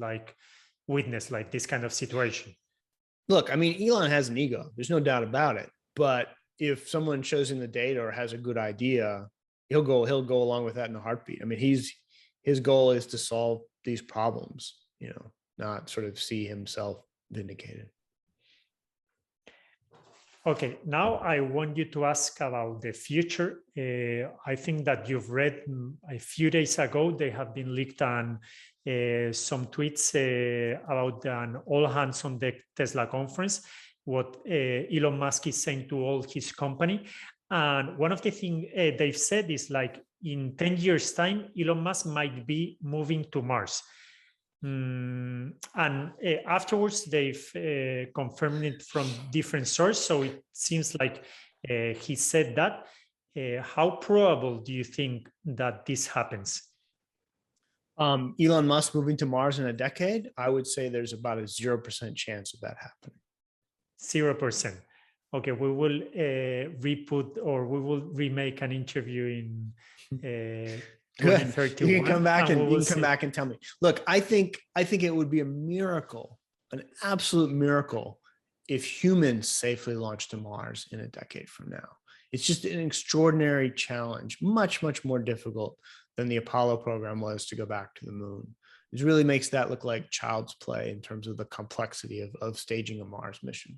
witness this kind of situation? Look, I mean, Elon has an ego. There's no doubt about it. But if someone shows him the data or has a good idea, he'll go along with that in a heartbeat. I mean, his goal is to solve these problems, not sort of see himself vindicated. Okay, now I want you to ask about the future. I think that you've read a few days ago, they have been leaked on some tweets about an all hands on deck Tesla conference, what Elon Musk is saying to all his company. And one of the things they've said is in 10 years time, Elon Musk might be moving to Mars. And afterwards, they've confirmed it from different sources. So it seems like he said that. How probable do you think that this happens? Elon Musk moving to Mars in a decade, I would say there's about a 0% chance of that happening. 0%. Okay, we will re-put, or we will remake an interview in 2031. You can come back and you can see. come back and tell me. Look, I think it would be a miracle, an absolute miracle, if humans safely launched to Mars in a decade from now. It's just an extraordinary challenge, much, much more difficult than the Apollo program was to go back to the moon. It really makes that look like child's play in terms of the complexity of staging a Mars mission.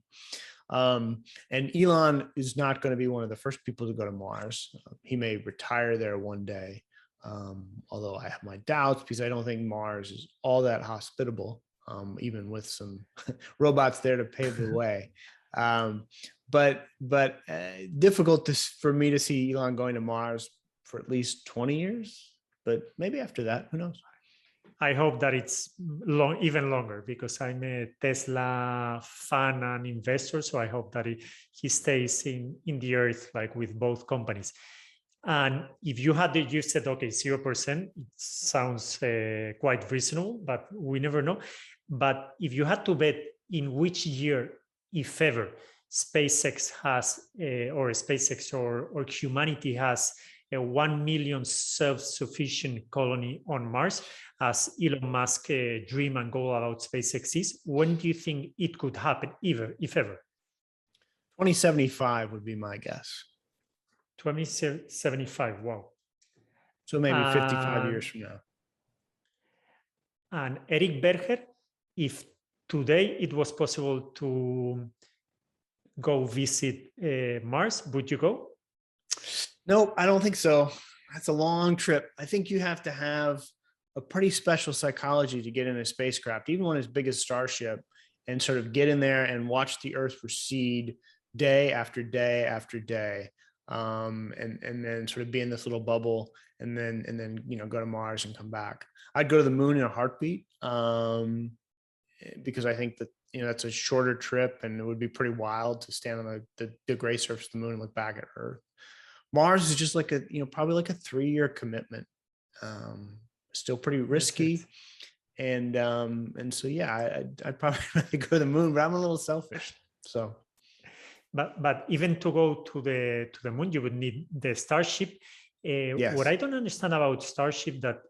And Elon is not going to be one of the first people to go to Mars. He may retire there one day, although I have my doubts because I don't think Mars is all that hospitable, even with some robots there to pave the way. But difficult for me to see Elon going to Mars for at least 20 years, but maybe after that, who knows? I hope that it's even longer, because I'm a Tesla fan and investor. So I hope that he stays in the earth, like with both companies. And if you said, okay, 0%, it sounds quite reasonable, but we never know. But if you had to bet in which year, if ever, SpaceX has, or SpaceX or humanity has a 1 million self-sufficient colony on Mars, as Elon Musk dream and goal about SpaceX is, when do you think it could happen, if ever? 2075 would be my guess. 2075, wow. So maybe 55 years from now. And Eric Berger, if today it was possible to go visit Mars, would you go? No, I don't think so. That's a long trip. I think you have to have a pretty special psychology to get in a spacecraft, even one as big as Starship, and sort of get in there and watch the Earth recede day after day after day, and then sort of be in this little bubble, and then go to Mars and come back. I'd go to the moon in a heartbeat, because I think that that's a shorter trip, and it would be pretty wild to stand on the gray surface of the moon and look back at Earth. Mars is just like probably like a 3-year commitment. Still pretty risky. And so, yeah, I'd probably rather go to the moon, but I'm a little selfish. So, but even to go to the moon, you would need the Starship. Yes. What I don't understand about Starship, that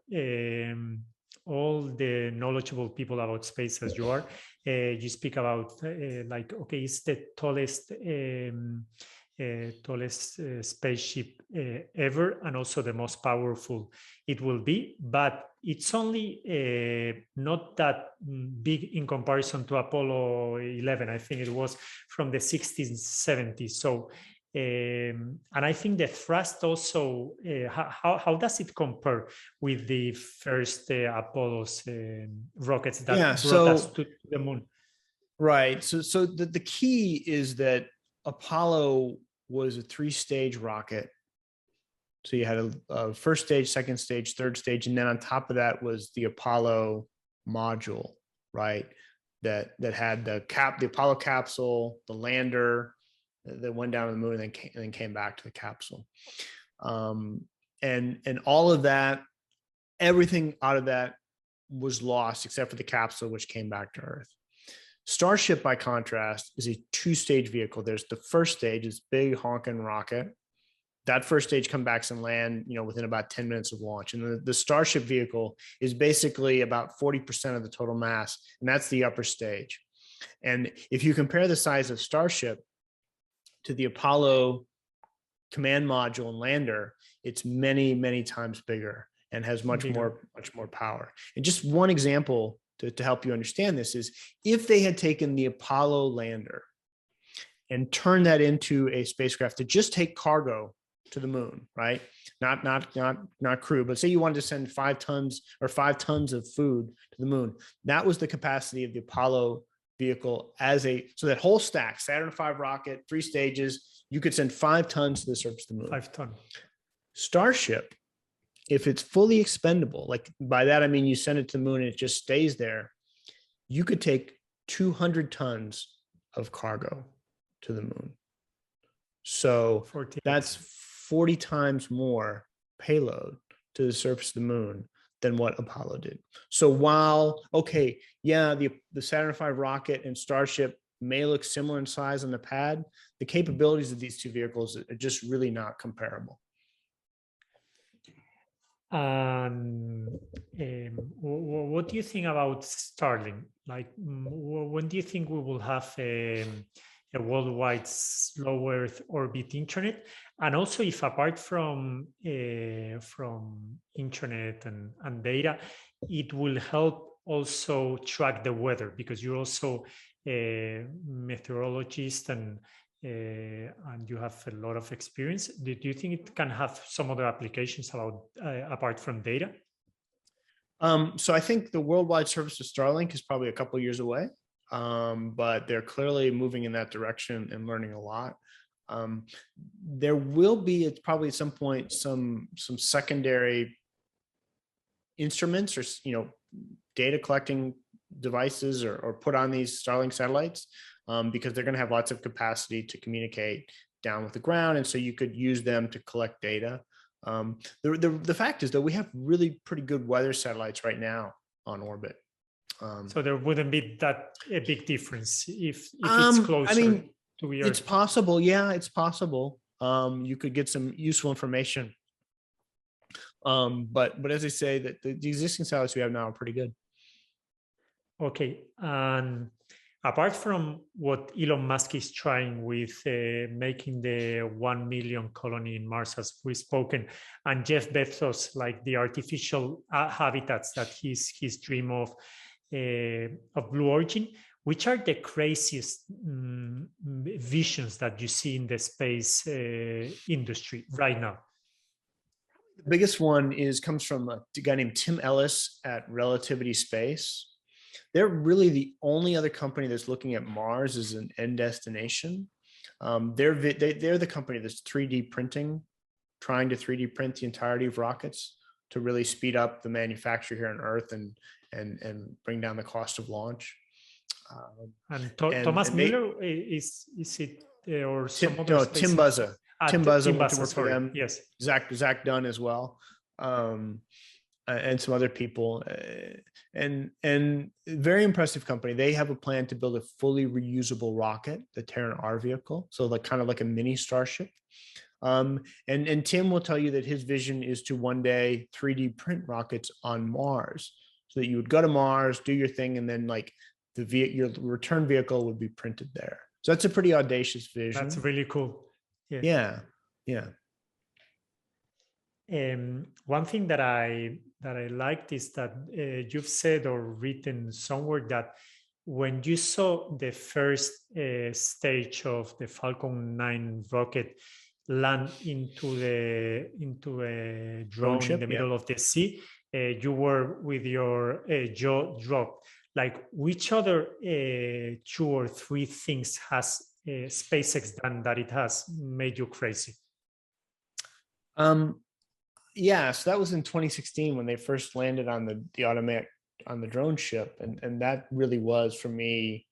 all the knowledgeable people about space as you are, you speak about like, okay, it's the tallest spaceship ever, and also the most powerful it will be, but it's only not that big in comparison to Apollo 11. I think it was from the 60s, 70s. So, and I think the thrust also, how does it compare with the first Apollo's rockets that brought us to the moon? Right. So the key is that Apollo was a 3-stage rocket. So you had a first stage, second stage, third stage, and then on top of that was the Apollo module, right? That had the Apollo capsule, the lander that went down to the moon and then came back to the capsule. And all of that, everything out of that was lost except for the capsule, which came back to Earth. Starship, by contrast, is a 2-stage vehicle. There's the first stage, this big honking rocket. That first stage comes back and land, within about 10 minutes of launch. And the Starship vehicle is basically about 40% of the total mass, and that's the upper stage. And if you compare the size of Starship to the Apollo command module and lander, it's many, many times bigger and has much more power. And just one example to help you understand this is, if they had taken the Apollo lander and turned that into a spacecraft to just take cargo to the moon, right? Not crew, but say you wanted to send 5 tons of food to the moon. That was the capacity of the Apollo vehicle so that whole stack, Saturn V rocket, 3 stages, you could send 5 tons to the surface of the moon. 5 tons. Starship, if it's fully expendable, like by that, I mean, you send it to the moon and it just stays there, you could take 200 tons of cargo to the moon. So that's 40 times more payload to the surface of the moon than what Apollo did. So while, okay, yeah, the Saturn V rocket and Starship may look similar in size on the pad, the capabilities of these two vehicles are just really not comparable. What do you think about Starlink? Like, when do you think we will have a worldwide low Earth orbit internet? And also, if apart from internet and data, it will help also track the weather, because you're also a meteorologist and you have a lot of experience. Do you think it can have some other applications about apart from data? So I think the worldwide service of Starlink is probably a couple of years away, but they're clearly moving in that direction and learning a lot. There will be probably at some point some secondary instruments or data collecting devices or put on these Starlink satellites, because they're going to have lots of capacity to communicate down with the ground, and so you could use them to collect data. The fact is, though, we have really pretty good weather satellites right now on orbit. So there wouldn't be that a big difference if it's closer. I mean, to Earth. It's possible. Yeah, it's possible. You could get some useful information. But as I say, that the existing satellites we have now are pretty good. Okay, and apart from what Elon Musk is trying with making the 1 million colony in Mars, as we've spoken, and Jeff Bezos, like the artificial habitats that he's dream of Blue Origin, which are the craziest visions that you see in the space industry right now? The biggest one comes from a guy named Tim Ellis at Relativity Space. They're really the only other company that's looking at Mars as an end destination. They're the company that's 3D printing, trying to 3D print the entirety of rockets to really speed up the manufacture here on Earth and bring down the cost of launch. Thomas Mueller, is it or some other? No, Tim Buzza. Tim Buzza went to work for them. Yes. Zach Dunn as well. And some other people, and very impressive company. They have a plan to build a fully reusable rocket, the Terran R vehicle, so like kind of like a mini Starship. And Tim will tell you that his vision is to one day 3D print rockets on Mars, so that you would go to Mars, do your thing, and then like your return vehicle would be printed there. So that's a pretty audacious vision. That's really cool. Yeah. One thing that I liked is that you've said or written somewhere that when you saw the first stage of the Falcon 9 rocket land into a drone ship, in the middle of the sea, you were with your jaw dropped. Like, which other 2 or 3 things has SpaceX done that it has made you crazy? Yeah, so that was in 2016 when they first landed on the automatic on the drone ship, and that really was for me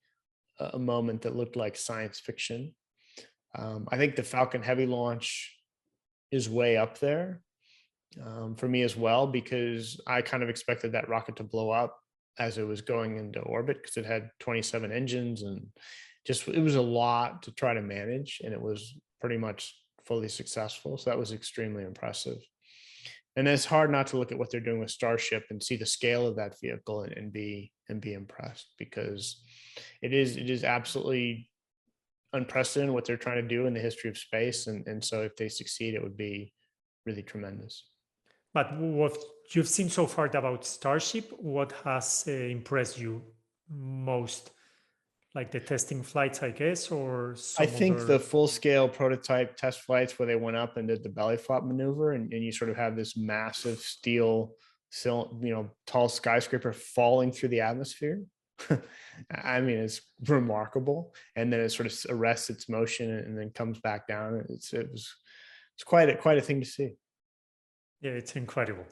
a moment that looked like science fiction. I think the Falcon Heavy launch is way up there for me as well, because I kind of expected that rocket to blow up as it was going into orbit, because it had 27 engines and just it was a lot to try to manage, and it was pretty much fully successful. So that was extremely impressive. And it's hard not to look at what they're doing with Starship and see the scale of that vehicle and be impressed, because it is absolutely unprecedented what they're trying to do in the history of space. And so if they succeed, it would be really tremendous. But what you've seen so far about Starship, what has impressed you most? Like the testing flights, I guess, or I think the full-scale prototype test flights where they went up and did the belly flop maneuver, and you sort of have this massive steel, tall skyscraper falling through the atmosphere. I mean, it's remarkable. And then it sort of arrests its motion and then comes back down. It's quite a thing to see. Yeah, it's incredible.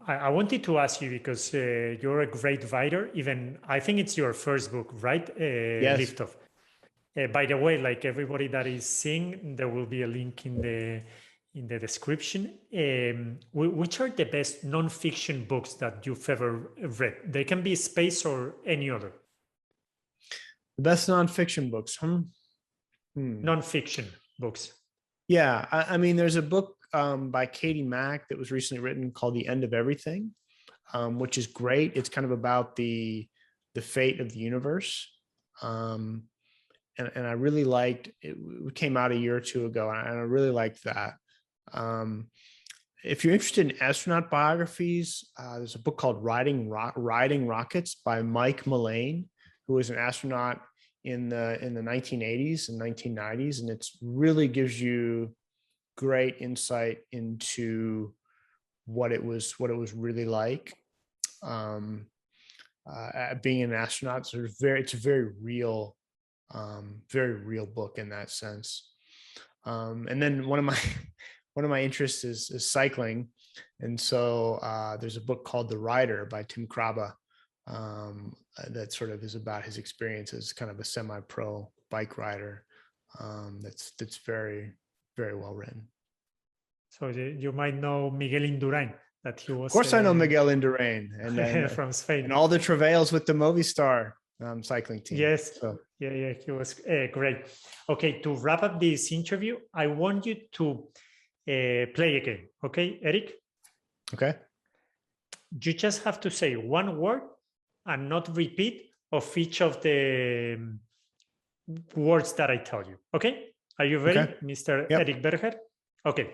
I wanted to ask you, because you're a great writer. Even I think it's your first book, right? Yes. Liftoff. By the way, like everybody that is seeing, there will be a link in in the description. Which are the best non-fiction books that you've ever read? They can be space or any other. The best nonfiction books. Non-fiction books. Yeah, I mean, there's a book by Katie Mack that was recently written called The End of Everything, which is great. It's kind of about the fate of the universe. And I really liked it. It came out a year or two ago, and I really liked that. If you're interested in astronaut biographies, there's a book called Riding Rockets by Mike Mullane, who was an astronaut in the 1980s and 1990s, and it's really gives you great insight into what it was really like being an astronaut. So it's a very real book in that sense. And then one of my interests is cycling, and so there's a book called The Rider by Tim Krabbe that sort of is about his experience as kind of a semi-pro bike rider. That's very, very well written. So you might know Miguel Indurain, that he was. Of course, I know Miguel Indurain, and then, from Spain, and all the travails with the Movistar cycling team. Yes, so. Yeah, he was great. Okay, to wrap up this interview, I want you to play a game. Okay, Eric? Okay. You just have to say one word and not repeat of each of the words that I tell you. Okay? Are you ready, okay. Mr. Yep. Eric Berger? Okay.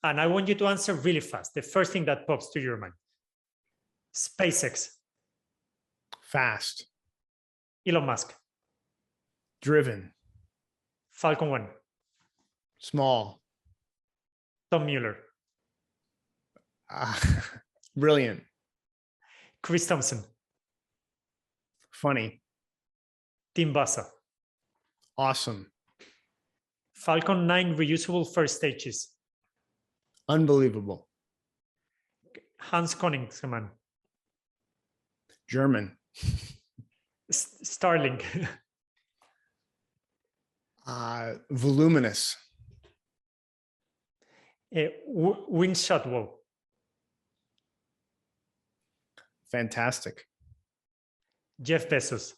And I want you to answer really fast. The first thing that pops to your mind. SpaceX. Fast. Elon Musk. Driven. Falcon 1. Small. Tom Mueller. Brilliant. Chris Thompson. Funny. Team Buzza. Awesome. Falcon 9 reusable first stages. Unbelievable. Hans Koenigsmann. German. Starlink. Voluminous. Gwynne Shotwell. Fantastic. Jeff Bezos.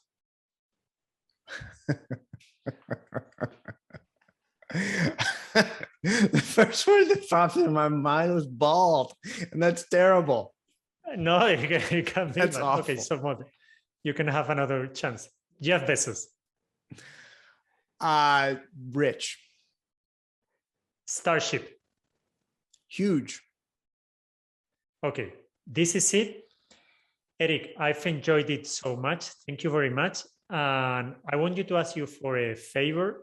The first word that popped in my mind was bald, and that's terrible. No, it can't be. That's awful. Okay, so you can have another chance. Jeff Bezos. Rich. Starship. Huge. Okay, this is it. Eric, I've enjoyed it so much. Thank you very much. And I want you to ask you for a favor.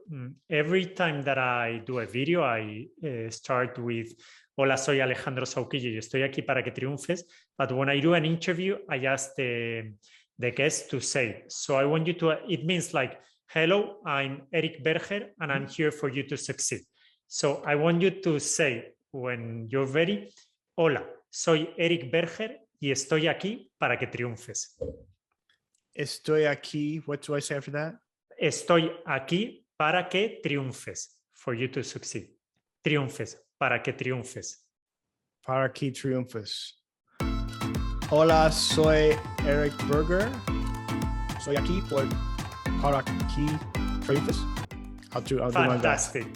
Every time that I do a video, I start with, hola, soy Alejandro Sauquillo y estoy aquí para que triunfes. But when I do an interview, I ask the guest to say. So I want you to, it means like, hello, I'm Eric Berger, and I'm here for you to succeed. So I want you to say, when you're ready, hola, soy Eric Berger y estoy aquí para que triunfes. Estoy aquí. What do I say after that? Estoy aquí para que triunfes. For you to succeed. Triunfes. Para que triunfes. Para que triunfes. Hola, soy Eric Berger. Soy aquí para que triunfes. I'll do my best. Fantastic.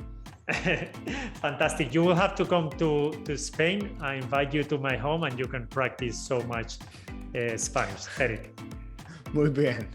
Fantastic. You will have to come to Spain. I invite you to my home and you can practice so much Spanish. Eric. Muy bien.